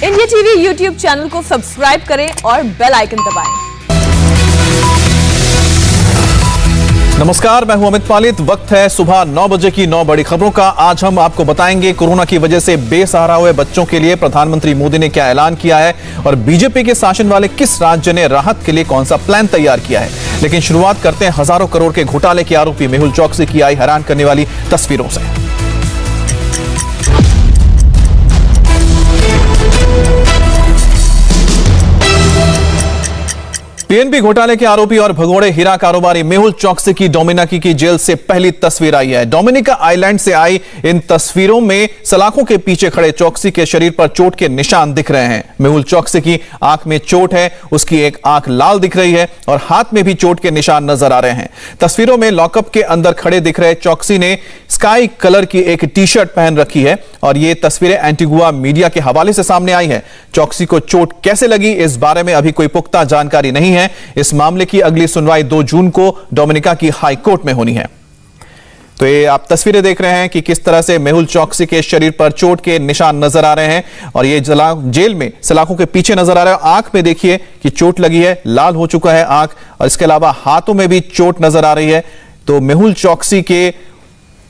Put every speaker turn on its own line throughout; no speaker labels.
India TV YouTube channel को subscribe करें और बेल आइकन दबाएं।
नमस्कार, मैं हूं अमित पालित। वक्त है सुबह 9 बजे की 9 बड़ी खबरों का। आज हम आपको बताएंगे कोरोना की वजह से बेसहारा हुए बच्चों के लिए प्रधानमंत्री मोदी ने क्या ऐलान किया है और बीजेपी के शासन वाले किस राज्य ने राहत के लिए कौन सा प्लान तैयार किया है। लेकिन शुरुआत करते हैं हजारों करोड़ के घोटाले के आरोपी मेहुल चौकसी की आई हैरान करने वाली तस्वीरों से। पीएनबी घोटाले के आरोपी और भगोड़े हीरा कारोबारी मेहुल चौकसी की डोमिनिका की जेल से पहली तस्वीर आई है। डोमिनिका आइलैंड से आई इन तस्वीरों में सलाखों के पीछे खड़े चौकसी के शरीर पर चोट के निशान दिख रहे हैं। मेहुल चौकसी की आंख में चोट है, उसकी एक आंख लाल दिख रही है और हाथ में भी चोट के निशान नजर आ रहे हैं। तस्वीरों में लॉकअप के अंदर खड़े दिख रहे चौकसी ने स्काई कलर की एक टी शर्ट पहन रखी है और ये तस्वीरें एंटीगुआ मीडिया के हवाले से सामने आई है। चौकसी को चोट कैसे लगी, इस बारे में अभी कोई पुख्ता जानकारी नहीं है। इस मामले की अगली सुनवाई 2 जून को डोमिनिका की हाई कोर्ट में होनी है। तो ये आप तस्वीरें देख रहे हैं कि किस तरह से मेहुल चौकसी के शरीर पर चोट के निशान नजर आ रहे हैं और ये जेल में सलाखों के पीछे नजर आ रहा है। आंख में देखिए कि चोट लगी है, लाल हो चुका है आंख, और इसके अलावा हाथों में भी चोट नजर आ रही है। तो मेहुल चौकसी के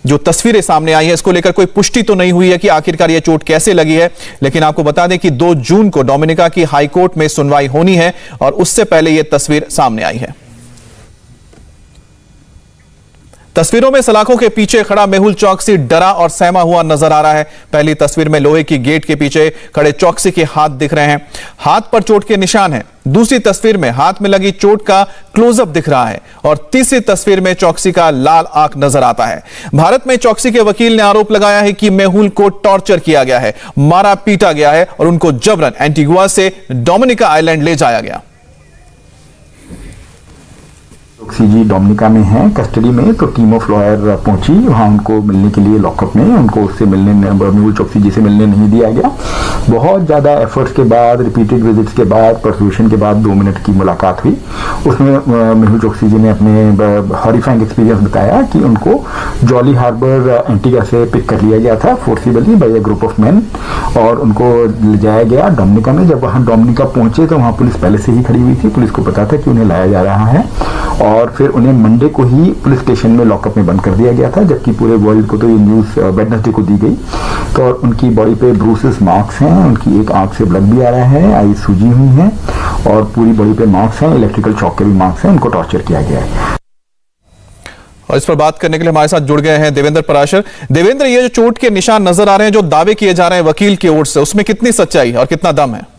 जो तस्वीरें सामने आई है, इसको लेकर कोई पुष्टि तो नहीं हुई है कि आखिरकार यह चोट कैसे लगी है। लेकिन आपको बता दें कि 2 जून को डोमिनिका की हाई कोर्ट में सुनवाई होनी है और उससे पहले यह तस्वीर सामने आई है। तस्वीरों में सलाखों के पीछे खड़ा मेहुल चौकसी डरा और सहमा हुआ नजर आ रहा है। पहली तस्वीर में लोहे की गेट के पीछे खड़े चौकसी के हाथ दिख रहे हैं, हाथ पर चोट के निशान हैं। दूसरी तस्वीर में हाथ में लगी चोट का क्लोजअप दिख रहा है और तीसरी तस्वीर में चौकसी का लाल आंख नजर आता है। भारत में चौकसी के वकील ने आरोप लगाया है कि मेहुल को टॉर्चर किया गया है, मारा पीटा गया है और उनको जबरन एंटीगुआ से डोमिनिका आइलैंड ले जाया गया।
चौकसी जी डोमिनिका में हैं कस्टडी में, तो टीम ऑफ लॉयर पहुंची वहां उनको मिलने के लिए लॉकअप में। उनको उससे मिलने, मेहुल चौकसी जी से मिलने नहीं दिया गया। बहुत ज़्यादा एफर्ट्स के बाद, रिपीटेड विजिट्स के बाद, परसुएशन के बाद 2 मिनट की मुलाकात हुई। उसमें मेहुल चौकसी जी ने अपने हॉरिफाइंग एक्सपीरियंस बताया कि उनको जॉली हार्बर एंटीगा से पिक कर लिया गया था forcibly by a group of man और उनको ले जाया गया डोमिनिका में। जब वहाँ डोमिनिका पहुंचे तो वहाँ पुलिस पहले से ही खड़ी हुई थी। पुलिस को पता था कि उन्हें लाया जा रहा है और फिर उन्हें मंडे को ही पुलिस स्टेशन में लॉकअप में बंद कर दिया गया था, जबकि पूरे वर्ल्ड को तो ये न्यूज़ वेडनेसडे को दी गई। तो और उनकी बॉडी पे ब्रूसेस मार्क्स हैं, उनकी एक आंख से ब्लड भी आ रहा है, आई सूजी हुई है और पूरी बॉडी पे मार्क्स हैं, इलेक्ट्रिकल शॉक के भी मार्क्स हैं। उनको टॉर्चर किया गया है।
और इस पर बात करने के लिए हमारे साथ जुड़ गए हैं देवेंद्र पराशर। देवेंद्र, ये जो चोट के निशान नजर आ रहे हैं, जो दावे किए जा रहे हैं वकील की ओर से, उसमें कितनी सच्चाई और कितना दम है?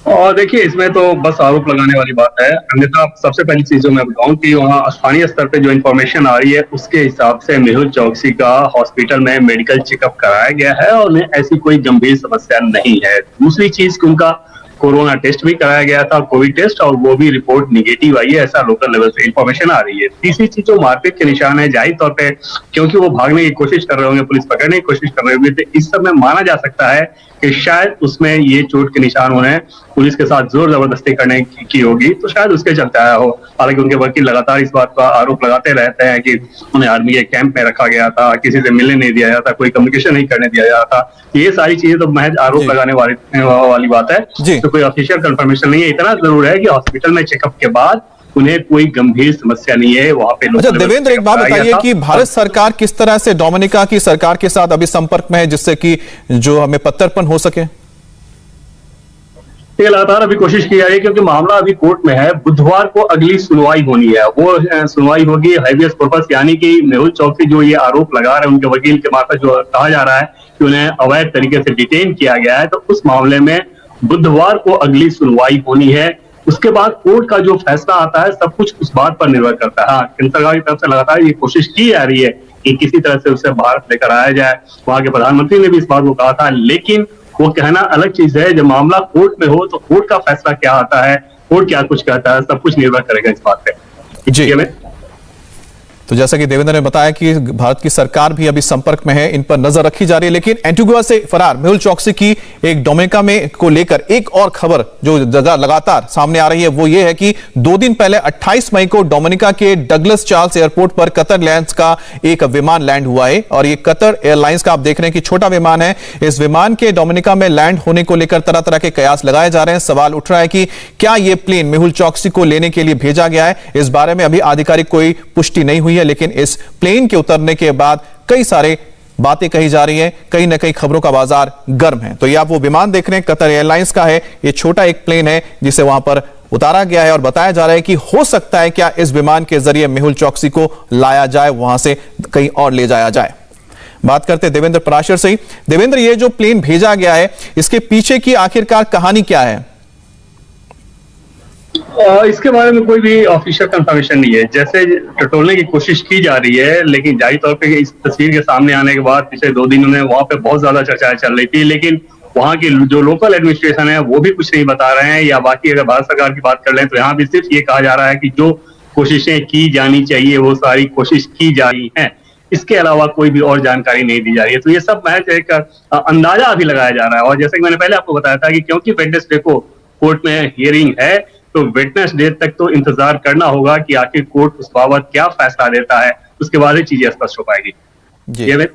और देखिए, इसमें तो बस आरोप लगाने वाली बात है। अन्यथा सबसे पहली चीज जो मैं बताऊं कि वहाँ स्थानीय स्तर पे जो इन्फॉर्मेशन आ रही है उसके हिसाब से मेहुल चौकसी का हॉस्पिटल में मेडिकल चेकअप कराया गया है और उन्हें ऐसी कोई गंभीर समस्या नहीं है। दूसरी चीज कि उनका कोरोना टेस्ट भी कराया गया था, कोविड टेस्ट, और वो भी रिपोर्ट निगेटिव आई है, ऐसा लोकल लेवल से इन्फॉर्मेशन आ रही है। तीसरी चीज जो मारपीट के निशान है, जाहिर तौर पे क्योंकि वो भागने की कोशिश कर रहे होंगे, पुलिस पकड़ने की कोशिश कर रहे होंगे, तो इस समय माना जा सकता है कि शायद उसमें ये चोट के निशान उन्हें पुलिस के साथ जोर जबरदस्ती करने की होगी, तो शायद उसके चलते आया हो। हालांकि उनके वकील लगातार इस बात का आरोप लगाते रहते हैं कि उन्हें आर्मी के कैंप में रखा गया था, किसी से मिलने नहीं दिया जाता, कोई कम्युनिकेशन नहीं करने दिया जाता। ये सारी चीजें तो महज आरोप लगाने वाली बात है, तो कोई ऑफिशियल कंफर्मेशन नहीं है। इतना जरूर है कि हॉस्पिटल में चेकअप के बाद उन्हें कोई गंभीर समस्या नहीं है वहां पे।
अच्छा देवेंद्र, एक बात बताइए कि भारत सरकार किस तरह से डोमिनिका की सरकार के साथ अभी संपर्क में है जिससे कि जो हमें पत्थरपन हो सके?
लगातार अभी कोशिश की जा रही है क्योंकि मामला अभी कोर्ट में है। बुधवार को अगली सुनवाई होनी है। वो सुनवाई होगी हैबियस कॉर्पस, यानी कि मेहुल चौकसी जो ये आरोप लगा रहे हैं उनके वकील के मार्फत, जो कहा जा रहा है कि उन्हें अवैध तरीके से डिटेन किया गया है, तो उस मामले में बुधवार को अगली सुनवाई होनी है। उसके बाद कोर्ट का जो फैसला आता है सब कुछ उस बात पर निर्भर करता है। हाँ, केंद्र सरकार की तरफ से लगातार ये कोशिश की जा रही है कि किसी तरह से उसे भारत लेकर आया जाए। वहां के प्रधानमंत्री ने भी इस बात को कहा था, लेकिन वो कहना अलग चीज है। जब मामला कोर्ट में हो तो कोर्ट का फैसला क्या आता है, कोर्ट क्या कुछ कहता है, सब कुछ निर्भर करेगा इस बात पे।
जी, तो जैसा कि देवेंद्र ने बताया कि भारत की सरकार भी अभी संपर्क में है, इन पर नजर रखी जा रही है। लेकिन एंटीगुआ से फरार मेहुल चौकसी की एक डोमिनिका में को लेकर एक और खबर जो लगातार सामने आ रही है वो ये है कि 2 दिन पहले 28 मई को डोमिनिका के डगलस चार्ल्स एयरपोर्ट पर कतर एयरलाइंस का एक विमान लैंड हुआ है। और ये कतर एयरलाइंस का आप देख रहे हैं कि छोटा विमान है। इस विमान के डोमिनिका में लैंड होने को लेकर तरह तरह के कयास लगाए जा रहे हैं। सवाल उठ रहा है कि क्या यह प्लेन मेहुल चौकसी को लेने के लिए भेजा गया है। इस बारे में अभी आधिकारिक कोई पुष्टि नहीं हुई है, लेकिन इस प्लेन के उतरने के बाद कई सारे बातें कही जा रही हैं, कहीं ना कहीं खबरों का बाजार गर्म है। तो ये आप वो विमान देख रहे हैं, कतर एयरलाइंस का है। ये छोटा एक प्लेन है जिसे वहां पर उतारा गया है और बताया जा रहा है कि हो सकता है क्या इस विमान के जरिए मेहुल चौकसी को लाया जाए, वहां से कहीं और ले जाया जाए। बात करते हैं देवेंद्र पराशर से ही। देवेंद्र, ये जो प्लेन भेजा गया है इसके पीछे की आखिरकार कहानी क्या है?
इसके बारे में कोई भी ऑफिशियल कंफर्मेशन नहीं है। जैसे टटोलने की कोशिश की जा रही है, लेकिन जाहिर तौर पे इस तस्वीर के सामने आने के बाद पिछले 2 दिनों में वहां पे बहुत ज्यादा चर्चाएं चल रही थी, लेकिन वहां की जो लोकल एडमिनिस्ट्रेशन है वो भी कुछ नहीं बता रहे हैं। या बाकी अगर भारत सरकार की बात कर लें तो यहाँ भी सिर्फ ये कहा जा रहा है कि जो कोशिशें की जानी चाहिए वो सारी कोशिश की जा रही है। इसके अलावा कोई भी और जानकारी नहीं दी जा रही है। तो ये सब मैच एक अंदाजा अभी लगाया जा रहा है। और जैसे कि मैंने पहले आपको बताया था कि क्योंकि वेडनेसडे को कोर्ट में हियरिंग है, तो वेडनेसडे तक तो इंतजार करना होगा कि आखिर कोर्ट उस बाबत क्या फैसला देता है, उसके बाद ही चीजें स्पष्ट हो पाएगी।
जी,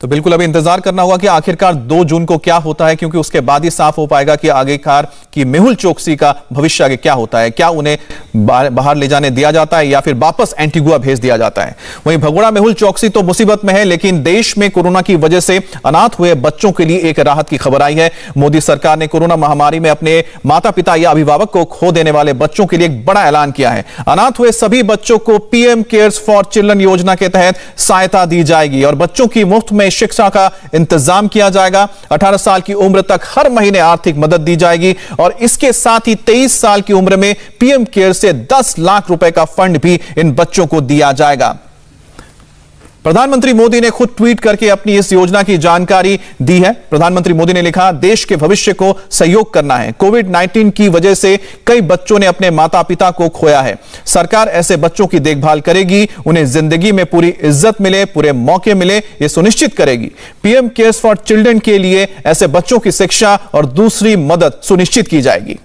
तो बिल्कुल अभी इंतजार करना होगा कि आखिरकार 2 जून को क्या होता है, क्योंकि उसके बाद ही साफ हो पाएगा कि आगेकार कि मेहुल चौकसी का भविष्य आगे क्या होता है। क्या उन्हें बाहर ले जाने दिया जाता है या फिर वापस एंटीगुआ भेज दिया जाता है। वहीं भगोड़ा मेहुल चौकसी तो मुसीबत में है, लेकिन देश में कोरोना की वजह से अनाथ हुए बच्चों के लिए एक राहत की खबर आई है। मोदी सरकार ने कोरोना महामारी में अपने माता पिता या अभिभावक को खो देने वाले बच्चों के लिए एक बड़ा ऐलान किया है। अनाथ हुए सभी बच्चों को पीएम केयर्स फॉर चिल्ड्रन योजना के तहत सहायता दी जाएगी और बच्चों की मुफ्त में शिक्षा का इंतजाम किया जाएगा। 18 साल की उम्र तक हर महीने आर्थिक मदद दी जाएगी और इसके साथ ही 23 साल की उम्र में पीएम केयर से 10 लाख रुपए का फंड भी इन बच्चों को दिया जाएगा। प्रधानमंत्री मोदी ने खुद ट्वीट करके अपनी इस योजना की जानकारी दी है। प्रधानमंत्री मोदी ने लिखा, देश के भविष्य को सहयोग करना है। कोविड-19 की वजह से कई बच्चों ने अपने माता पिता को खोया है। सरकार ऐसे बच्चों की देखभाल करेगी, उन्हें जिंदगी में पूरी इज्जत मिले, पूरे मौके मिले, ये सुनिश्चित करेगी। पीएम केयर्स फॉर चिल्ड्रन के लिए ऐसे बच्चों की शिक्षा और दूसरी मदद सुनिश्चित की जाएगी।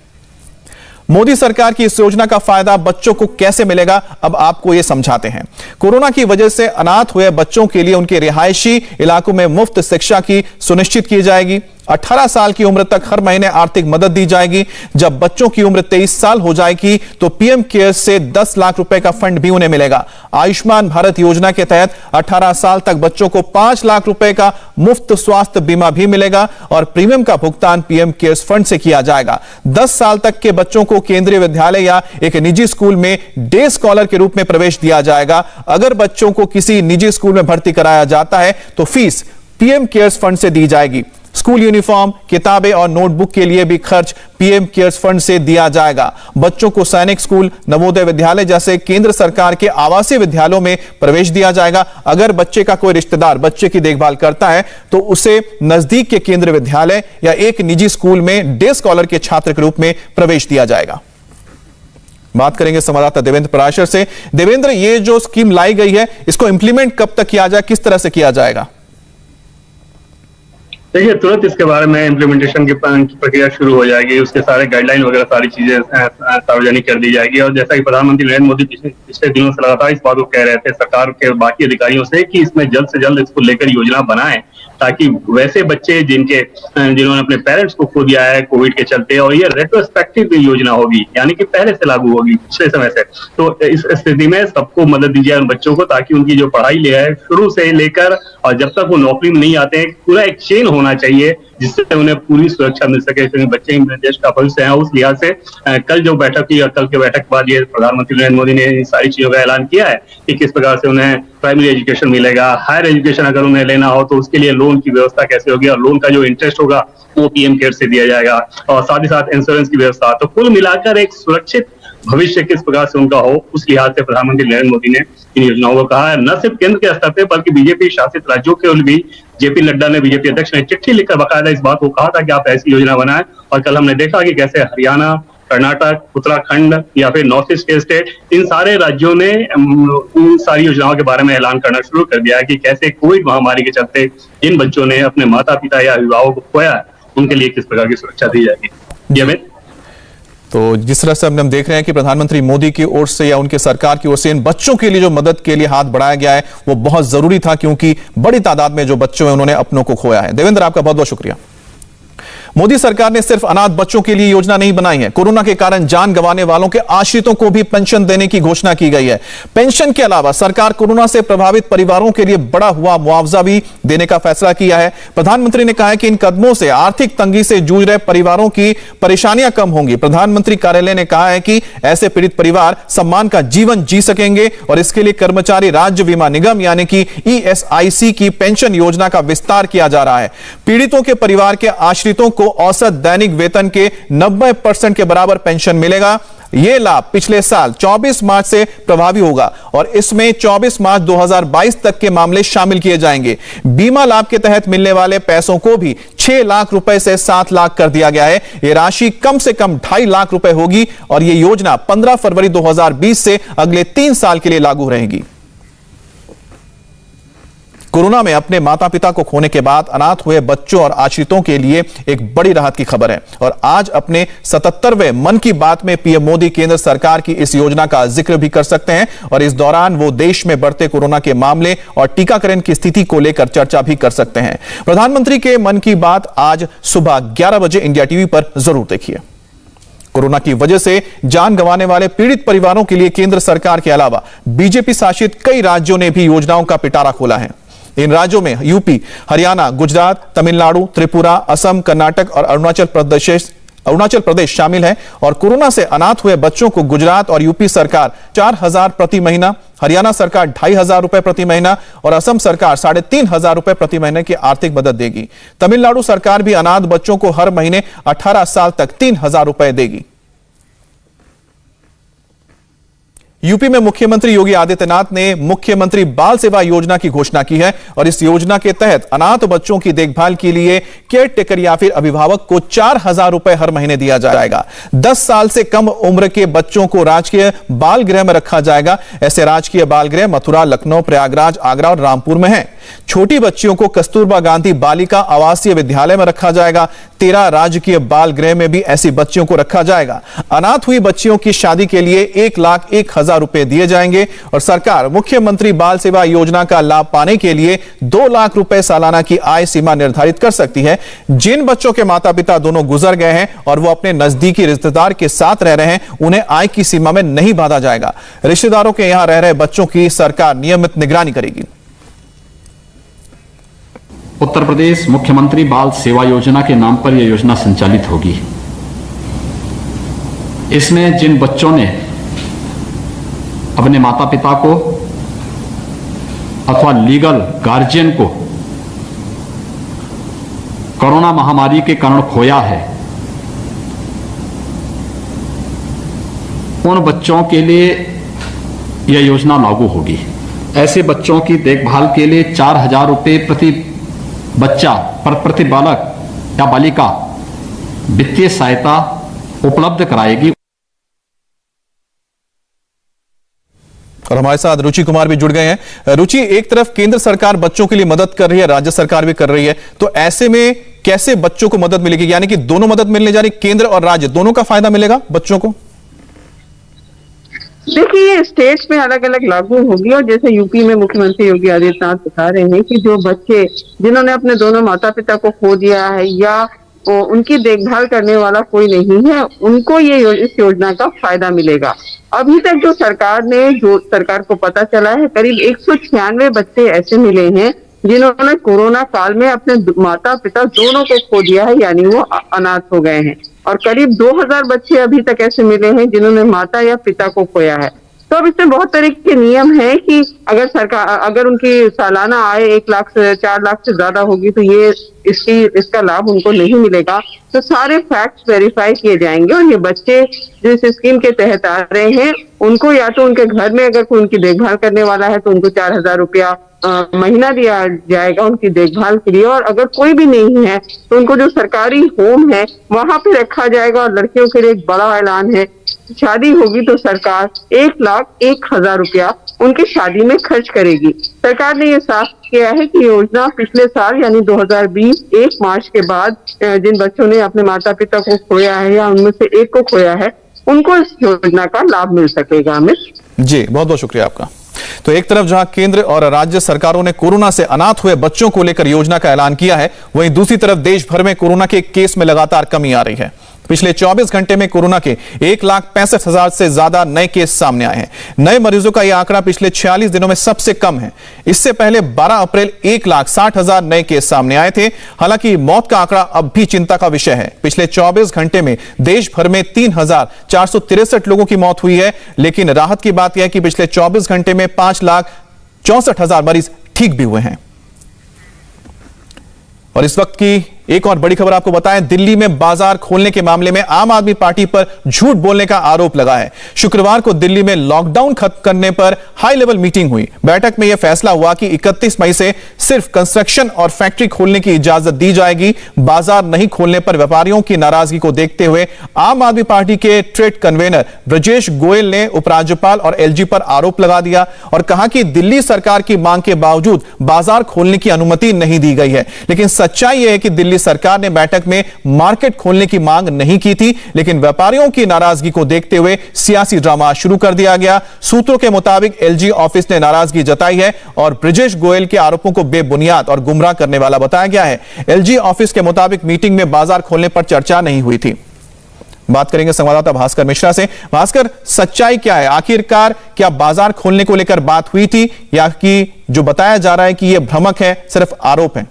मोदी सरकार की इस योजना का फायदा बच्चों को कैसे मिलेगा, अब आपको यह समझाते हैं। कोरोना की वजह से अनाथ हुए बच्चों के लिए उनके रिहायशी इलाकों में मुफ्त शिक्षा की सुनिश्चित की जाएगी। 18 साल की उम्र तक हर महीने आर्थिक मदद दी जाएगी। जब बच्चों की उम्र 23 साल हो जाएगी तो पीएम केयर से 10 लाख रुपए का फंड भी उन्हें मिलेगा। आयुष्मान भारत योजना के तहत 18 साल तक बच्चों को 5 लाख रुपए का मुफ्त स्वास्थ्य बीमा भी मिलेगा और प्रीमियम का भुगतान पीएम केयर्स फंड से किया जाएगा। 10 साल तक के बच्चों को केंद्रीय विद्यालय या एक निजी स्कूल में डे स्कॉलर के रूप में प्रवेश दिया जाएगा। अगर बच्चों को किसी निजी स्कूल में भर्ती कराया जाता है तो फीस पीएम केयर्स फंड से दी जाएगी। स्कूल यूनिफॉर्म, किताबें और नोटबुक के लिए भी खर्च पीएम केयर्स फंड से दिया जाएगा। बच्चों को सैनिक स्कूल, नवोदय विद्यालय जैसे केंद्र सरकार के आवासीय विद्यालयों में प्रवेश दिया जाएगा। अगर बच्चे का कोई रिश्तेदार बच्चे की देखभाल करता है तो उसे नजदीक के केंद्रीय विद्यालय या एक निजी स्कूल में डे स्कॉलर के छात्र के रूप में प्रवेश दिया जाएगा। बात करेंगे संवाददाता देवेंद्र पराशर से। देवेंद्र, ये जो स्कीम लाई गई है इसको इंप्लीमेंट कब तक किया जाए, किस तरह से किया जाएगा?
देखिए, तुरंत इसके बारे में इम्प्लीमेंटेशन की प्रक्रिया शुरू हो जाएगी। उसके सारे गाइडलाइन वगैरह सारी चीजें सार्वजनिक कर दी जाएगी। और जैसा कि प्रधानमंत्री नरेंद्र मोदी पिछले दिनों से लगातार इस बात को कह रहे थे सरकार के बाकी अधिकारियों से कि इसमें जल्द से जल्द इसको लेकर योजना बनाएं, ताकि वैसे बच्चे जिन्होंने अपने पेरेंट्स को खो दिया है कोविड के चलते, और ये रेट्रोस्पेक्टिव योजना होगी, यानी कि पहले से लागू होगी पिछले समय से, तो इस स्थिति में सबको मदद दी जाए उन बच्चों को, ताकि उनकी जो पढ़ाई ले है शुरू से लेकर और जब तक वो नौकरी में नहीं आते हैं, पूरा एक चेन होना चाहिए जिससे उन्हें पूरी सुरक्षा मिल सके, क्योंकि बच्चे ही देश का भविष्य है। उस लिहाज से कल जो बैठक हुई और कल के बैठक के बाद ये प्रधानमंत्री नरेंद्र मोदी ने इन सारी चीजों का ऐलान किया है कि किस प्रकार से उन्हें प्राइमरी एजुकेशन मिलेगा, हायर एजुकेशन अगर उन्हें लेना हो तो उसके लिए लोन की व्यवस्था कैसे होगी और लोन का जो इंटरेस्ट होगा वो पीएम केयर से दिया जाएगा, और साथ ही साथ इंश्योरेंस की व्यवस्था। तो कुल मिलाकर एक सुरक्षित भविष्य किस प्रकार से उनका हो, उस लिहाज से प्रधानमंत्री नरेंद्र मोदी ने इन योजनाओं को कहा है। न सिर्फ केंद्र के स्तर पर बल्कि बीजेपी शासित राज्यों के भी जेपी नड्डा ने, बीजेपी अध्यक्ष ने चिट्ठी लिखकर बकायदा इस बात को कहा था कि आप ऐसी योजना बनाएं। और कल हमने देखा कि कैसे हरियाणा, कर्नाटक, उत्तराखंड या फिर नॉर्थ ईस्ट के स्टेट, इन सारे राज्यों ने उन सारी योजनाओं के बारे में ऐलान करना शुरू कर दिया है कि कैसे कोविड महामारी के चलते जिन बच्चों ने अपने माता पिता या अभिभावक को खोया है उनके लिए किस प्रकार की सुरक्षा दी जाएगी। जी अमित।
तो जिस तरह से हम देख रहे हैं कि प्रधानमंत्री मोदी की ओर से या उनके सरकार की ओर से इन बच्चों के लिए जो मदद के लिए हाथ बढ़ाया गया है वो बहुत जरूरी था, क्योंकि बड़ी तादाद में जो बच्चों हैं उन्होंने अपनों को खोया है। देवेंद्र, आपका बहुत बहुत शुक्रिया। मोदी सरकार ने सिर्फ अनाथ बच्चों के लिए योजना नहीं बनाई है, कोरोना के कारण जान गंवाने वालों के आश्रितों को भी पेंशन देने की घोषणा की गई है। पेंशन के अलावा सरकार कोरोना से प्रभावित परिवारों के लिए बढ़ा हुआ मुआवजा भी देने का फैसला किया है। प्रधानमंत्री ने कहा है कि इन कदमों से आर्थिक तंगी से जूझ रहे परिवारों की परेशानियां कम होंगी। प्रधानमंत्री कार्यालय ने कहा है कि ऐसे पीड़ित परिवार सम्मान का जीवन जी सकेंगे और इसके लिए कर्मचारी राज्य बीमा निगम यानी कि ESIC की पेंशन योजना का विस्तार किया जा रहा है। पीड़ितों के परिवार के आश्रितों को औसत दैनिक वेतन के 90% के बराबर पेंशन मिलेगा। यह लाभ पिछले साल 24 मार्च से प्रभावी होगा और इसमें 24 मार्च 2022 तक के मामले शामिल किए जाएंगे। बीमा लाभ के तहत मिलने वाले पैसों को भी 6 लाख रुपए से 7 लाख कर दिया गया है। यह राशि कम से कम 2.5 लाख रुपए होगी और यह योजना 15 फरवरी 2020 से अगले 3 साल के लिए लागू रहेगी। कोरोना में अपने माता पिता को खोने के बाद अनाथ हुए बच्चों और आश्रितों के लिए एक बड़ी राहत की खबर है और आज अपने 77वें मन की बात में पीएम मोदी केंद्र सरकार की इस योजना का जिक्र भी कर सकते हैं और इस दौरान वो देश में बढ़ते कोरोना के मामले और टीकाकरण की स्थिति को लेकर चर्चा भी कर सकते हैं। प्रधानमंत्री के मन की बात आज सुबह 11 बजे इंडिया टीवी पर जरूर देखिए। कोरोना की वजह से जान गंवाने वाले पीड़ित परिवारों के लिए केंद्र सरकार के अलावा बीजेपी शासित कई राज्यों ने भी योजनाओं का पिटारा खोला है। इन राज्यों में यूपी, हरियाणा, गुजरात, तमिलनाडु, त्रिपुरा, असम, कर्नाटक और अरुणाचल प्रदेश शामिल हैं और कोरोना से अनाथ हुए बच्चों को गुजरात और यूपी सरकार 4,000 प्रति महीना, हरियाणा सरकार 2,500 रुपए प्रति महीना और असम सरकार 3,500 रुपए प्रति महीने की आर्थिक मदद देगी। तमिलनाडु सरकार भी अनाथ बच्चों को हर महीने 18 साल तक 3,000 रुपए देगी। यूपी में मुख्यमंत्री योगी आदित्यनाथ ने मुख्यमंत्री बाल सेवा योजना की घोषणा की है और इस योजना के तहत अनाथ बच्चों की देखभाल के लिए केयर टेकर या फिर अभिभावक को 4,000 रुपए हर महीने दिया जाएगा। 10 साल से कम उम्र के बच्चों को राजकीय बाल गृह में रखा जाएगा। ऐसे राजकीय बाल गृह मथुरा, लखनऊ, प्रयागराज, आगरा और रामपुर में हैं। छोटी बच्चियों को कस्तूरबा गांधी बालिका आवासीय विद्यालय में रखा जाएगा। 13 राजकीय बाल गृह में भी ऐसी बच्चियों को रखा जाएगा। अनाथ हुई बच्चियों की शादी के लिए 1,01,000 रुपए दिए जाएंगे और सरकार मुख्यमंत्री बाल सेवा योजना का लाभ पाने के लिए 2 लाख रुपए सालाना की आय सीमा निर्धारित कर सकती है। जिन बच्चों के माता पिता दोनों गुजर गए हैं और वो अपने नजदीकी रिश्तेदार के साथ रह रहे हैं, उन्हें आय की सीमा में नहीं बांधा जाएगा। रिश्तेदारों के यहां रह रहे बच्चों की सरकार नियमित निगरानी करेगी।
उत्तर प्रदेश मुख्यमंत्री बाल सेवा योजना के नाम पर यह योजना संचालित होगी। इसमें जिन बच्चों ने अपने माता पिता को अथवा लीगल गार्जियन को कोरोना महामारी के कारण खोया है, उन बच्चों के लिए यह योजना लागू होगी। ऐसे बच्चों की देखभाल के लिए 4,000 रुपये प्रति बच्चा प्रति बालक या बालिका वित्तीय सहायता उपलब्ध कराएगी।
और हमारे साथ रुचि कुमार भी जुड़ गए हैं। रुचि, एक तरफ केंद्र सरकार बच्चों के लिए मदद कर रही है, राज्य सरकार भी कर रही है, तो ऐसे में कैसे बच्चों को मदद मिलेगी? यानी कि दोनों मदद मिलने जा रही, केंद्र और राज्य दोनों का फायदा मिलेगा बच्चों को?
देखिए, ये स्टेट्स में अलग अलग लागू होगी और जैसे यूपी में मुख्यमंत्री योगी आदित्यनाथ बता रहे हैं कि जो बच्चे जिन्होंने अपने दोनों माता पिता को खो दिया है या उनकी देखभाल करने वाला कोई नहीं है, उनको इस योजना का फायदा मिलेगा। अभी तक जो सरकार को पता चला है, करीब 196 बच्चे ऐसे मिले हैं जिन्होंने कोरोना काल में अपने माता पिता दोनों को खो दिया है, यानी वो अनाथ हो गए हैं। और करीब 2,000 बच्चे अभी तक ऐसे मिले हैं जिन्होंने माता या पिता को खोया है। तो अब इसमें बहुत तरह के नियम है कि अगर सरकार, अगर उनकी सालाना आय 1 लाख से 4 लाख से ज्यादा होगी तो ये इसका लाभ उनको नहीं मिलेगा। तो सारे फैक्ट्स वेरीफाई किए जाएंगे और ये बच्चे जो इस स्कीम के तहत आ रहे हैं उनको या तो उनके घर में अगर कोई उनकी देखभाल करने वाला है तो उनको 4,000 रुपया महीना दिया जाएगा उनकी देखभाल के लिए, और अगर कोई भी नहीं है तो उनको जो सरकारी होम है वहां पे रखा जाएगा। और लड़कियों के लिए एक बड़ा ऐलान है, शादी होगी तो सरकार 1,01,000 रुपया उनकी शादी में खर्च करेगी। सरकार ने ये साफ किया है कि योजना पिछले साल यानी 2020 1 मार्च के बाद जिन बच्चों ने अपने माता पिता को खोया है या उनमें से एक को खोया है उनको इस योजना का लाभ मिल सकेगा। अमित
जी, बहुत बहुत शुक्रिया आपका। तो एक तरफ जहां केंद्र और राज्य सरकारों ने कोरोना से अनाथ हुए बच्चों को लेकर योजना का ऐलान किया है, वहीं दूसरी तरफ देश भर में कोरोना के केस में लगातार कमी आ रही है। पिछले 24 घंटे में कोरोना के 1,65,000 से ज्यादा नए केस सामने आए हैं। नए मरीजों का यह आंकड़ा पिछले 46 दिनों में सबसे कम है। इससे पहले 12 अप्रैल 1,60,000 नए केस सामने आए थे। हालांकि मौत का आंकड़ा अब भी चिंता का विषय है। पिछले 24 घंटे में देश भर में 3,463 लोगों की मौत हुई है, लेकिन राहत की बात यह है कि पिछले 24 घंटे में 5,64,000 मरीज ठीक भी हुए हैं। और इस वक्त की एक और बड़ी खबर आपको बताएं, दिल्ली में बाजार खोलने के मामले में आम आदमी पार्टी पर झूठ बोलने का आरोप लगा है। शुक्रवार को दिल्ली में लॉकडाउन खत्म करने पर हाई लेवल मीटिंग हुई। बैठक में यह फैसला हुआ कि 31 मई से सिर्फ कंस्ट्रक्शन और फैक्ट्री खोलने की इजाजत दी जाएगी। बाजार नहीं खोलने पर व्यापारियों की नाराजगी को देखते हुए आम आदमी पार्टी के ट्रेड कन्वेनर ब्रजेश गोयल ने उपराज्यपाल और एलजी पर आरोप लगा दिया और कहा कि दिल्ली सरकार की मांग के बावजूद बाजार खोलने की अनुमति नहीं दी गई है। लेकिन सच्चाई यह है कि दिल्ली सरकार ने बैठक में मार्केट खोलने की मांग नहीं की थी, लेकिन व्यापारियों की नाराजगी को देखते हुए सियासी ड्रामा शुरू कर दिया गया। सूत्रों के मुताबिक एलजी ऑफिस ने नाराजगी जताई है और ब्रजेश गोयल के आरोपों को बेबुनियाद और गुमराह करने वाला बताया गया है। एलजी ऑफिस के मुताबिक मीटिंग में बाजार खोलने पर चर्चा नहीं हुई थी। बात करेंगे संवाददाता भास्कर मिश्रा से। भास्कर, सच्चाई क्या है? आखिरकार क्या बाजार खोलने को लेकर बात हुई थी या कि जो बताया जा रहा है कि यह भ्रमक है, सिर्फ आरोप है?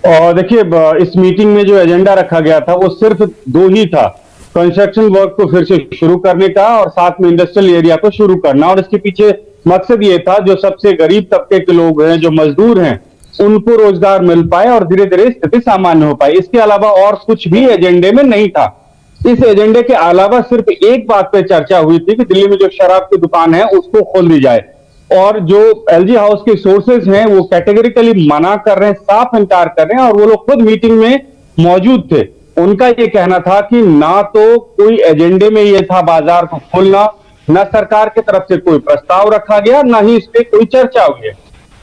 और देखिए, इस मीटिंग में जो एजेंडा रखा गया था वो सिर्फ 2 ही था, कंस्ट्रक्शन वर्क को फिर से शुरू करने का और साथ में इंडस्ट्रियल एरिया को शुरू करना। और इसके पीछे मकसद ये था जो सबसे गरीब तबके के लोग हैं, जो मजदूर हैं, उनको रोजगार मिल पाए और धीरे धीरे स्थिति सामान्य हो पाए। इसके अलावा और कुछ भी एजेंडे में नहीं था। इस एजेंडे के अलावा सिर्फ एक बात पे चर्चा हुई थी कि दिल्ली में जो शराब की दुकान है उसको खोल दी जाए। और जो एलजी हाउस के सोर्सेज हैं वो कैटेगरिकली मना कर रहे हैं, साफ इनकार कर रहे हैं। और वो लोग खुद मीटिंग में मौजूद थे। उनका ये कहना था कि ना तो कोई एजेंडे में ये था बाजार को खोलना, ना सरकार की तरफ से कोई प्रस्ताव रखा गया, ना ही इस पे कोई चर्चा हुई है।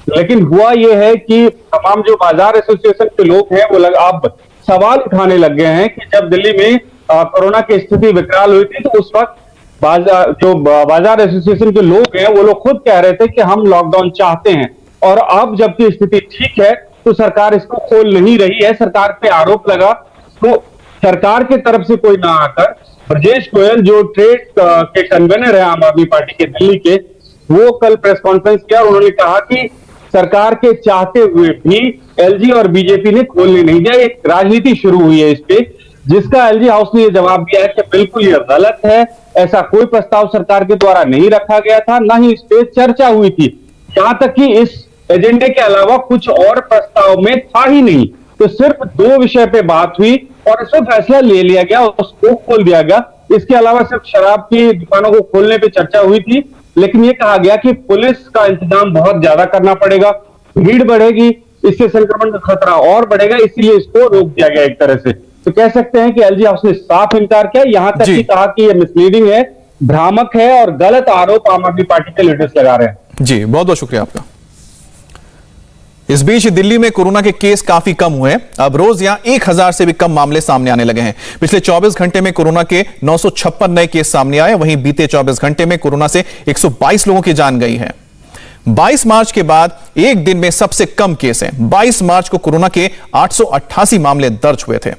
लेकिन हुआ ये है कि तमाम जो बाजार एसोसिएशन के लोग हैं वो अब सवाल उठाने लग गए हैं कि जब दिल्ली में कोरोना की स्थिति विकराल हुई थी तो उस वक्त बाजार एसोसिएशन के लोग हैं वो लोग खुद कह रहे थे कि हम लॉकडाउन चाहते हैं, और अब जबकि स्थिति ठीक है तो सरकार इसको खोल नहीं रही है। सरकार पे आरोप लगा तो सरकार की तरफ से कोई ना आकर ब्रजेश गोयल जो ट्रेड के कन्वेनर है आम आदमी पार्टी के दिल्ली के, वो कल प्रेस कॉन्फ्रेंस किया। उन्होंने कहा कि सरकार के चाहते हुए भी एलजी और बीजेपी ने खोलने नहीं दिया। एक राजनीति शुरू हुई है इस पे, जिसका एलजी हाउस ने यह जवाब दिया है कि बिल्कुल ये गलत है, ऐसा कोई प्रस्ताव सरकार के द्वारा नहीं रखा गया था, ना ही इस पे चर्चा हुई थी। यहां तक कि इस एजेंडे के अलावा कुछ और प्रस्ताव में था ही नहीं। तो सिर्फ 2 विषय पे बात हुई और इसमें फैसला ले लिया गया, उसको खोल दिया गया। इसके अलावा सिर्फ शराब की दुकानों को खोलने पे चर्चा हुई थी, लेकिन ये कहा गया कि पुलिस का इंतजाम बहुत ज्यादा करना पड़ेगा, भीड़ बढ़ेगी, इससे संक्रमण का खतरा और बढ़ेगा, इसलिए इसको रोक दिया गया एक तरह से। तो कह सकते हैं कि एलजी हाउस ने साफ इनकार किया, यहां तक कि कहा कि यह मिसलीडिंग है, भ्रामक है और गलत आरोप आम आदमी पार्टी के लीडर्स लगा रहे हैं।
जी, बहुत बहुत शुक्रिया आपका। इस बीच दिल्ली में कोरोना के केस काफी कम हुए हैं। अब रोज यहां 1000 से भी कम मामले सामने आने लगे हैं। पिछले 24 घंटे में कोरोना के 956 नए केस सामने आए। वहीं बीते 24 घंटे में कोरोना से 122 लोगों की जान गई है। 22 मार्च के बाद एक दिन में सबसे कम केस हैं। 22 मार्च को कोरोना के 888 मामले दर्ज हुए थे।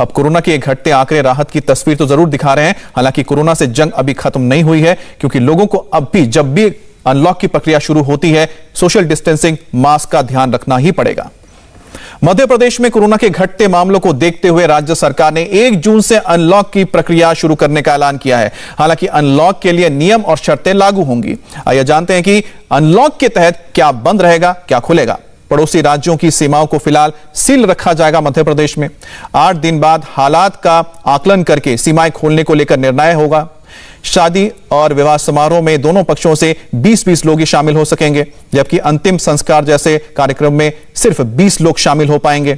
अब कोरोना के घटते आंकड़े राहत की तस्वीर तो जरूर दिखा रहे हैं। हालांकि कोरोना से जंग अभी खत्म नहीं हुई है, क्योंकि लोगों को अब भी जब भी अनलॉक की प्रक्रिया शुरू होती है सोशल डिस्टेंसिंग, मास्क का ध्यान रखना ही पड़ेगा। मध्य प्रदेश में कोरोना के घटते मामलों को देखते हुए राज्य सरकार ने 1 जून से अनलॉक की प्रक्रिया शुरू करने का ऐलान किया है। हालांकि अनलॉक के लिए नियम और शर्तें लागू होंगी। आइए जानते हैं कि अनलॉक के तहत क्या बंद रहेगा, क्या खुलेगा। पड़ोसी राज्यों की सीमाओं को फिलहाल सील रखा जाएगा। मध्य प्रदेश में 8 दिन बाद हालात का आकलन करके सीमाएं खोलने को लेकर निर्णय होगा। शादी और विवाह समारोह में दोनों पक्षों से 20-20 लोग ही शामिल हो सकेंगे, जबकि अंतिम संस्कार जैसे कार्यक्रम में सिर्फ 20 लोग शामिल हो पाएंगे।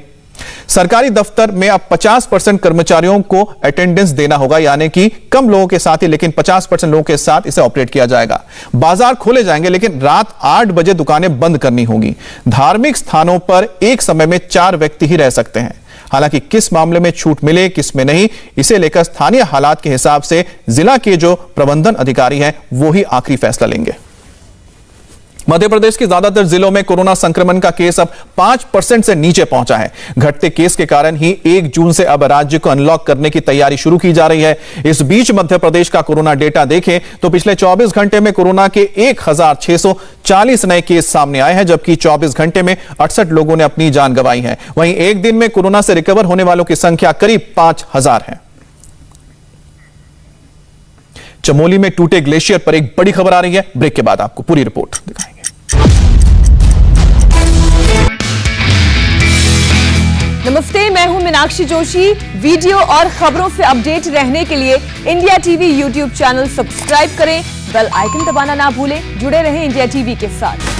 सरकारी दफ्तर में अब 50% कर्मचारियों को अटेंडेंस देना होगा, यानी कि कम लोगों के साथ ही लेकिन 50% लोगों के साथ इसे ऑपरेट किया जाएगा। बाजार खोले जाएंगे लेकिन रात 8 बजे दुकानें बंद करनी होगी। धार्मिक स्थानों पर एक समय में 4 व्यक्ति ही रह सकते हैं। हालांकि किस मामले में छूट मिले, किस में नहीं, इसे लेकर स्थानीय हालात के हिसाब से जिला के जो प्रबंधन अधिकारी हैं वो ही आखिरी फैसला लेंगे। मध्य प्रदेश के ज्यादातर जिलों में कोरोना संक्रमण का केस अब 5% से नीचे पहुंचा है। घटते केस के कारण ही 1 जून से अब राज्य को अनलॉक करने की तैयारी शुरू की जा रही है। इस बीच मध्य प्रदेश का कोरोना डेटा देखें तो पिछले 24 घंटे में कोरोना के 1640 नए केस सामने आए हैं, जबकि 24 घंटे में 68 लोगों ने अपनी जान गंवाई है। वहीं एक दिन में कोरोना से रिकवर होने वालों की संख्या करीब 5000 है। चमोली में टूटे ग्लेशियर पर एक बड़ी खबर आ रही है। ब्रेक के बाद आपको पूरी रिपोर्ट दिखाएंगे।
नमस्ते, मैं हूं मीनाक्षी जोशी। वीडियो और खबरों से अपडेट रहने के लिए India TV YouTube channel subscribe करें, बेल आइकन दबाना ना भूलें। जुड़े रहें इंडिया टीवी के साथ।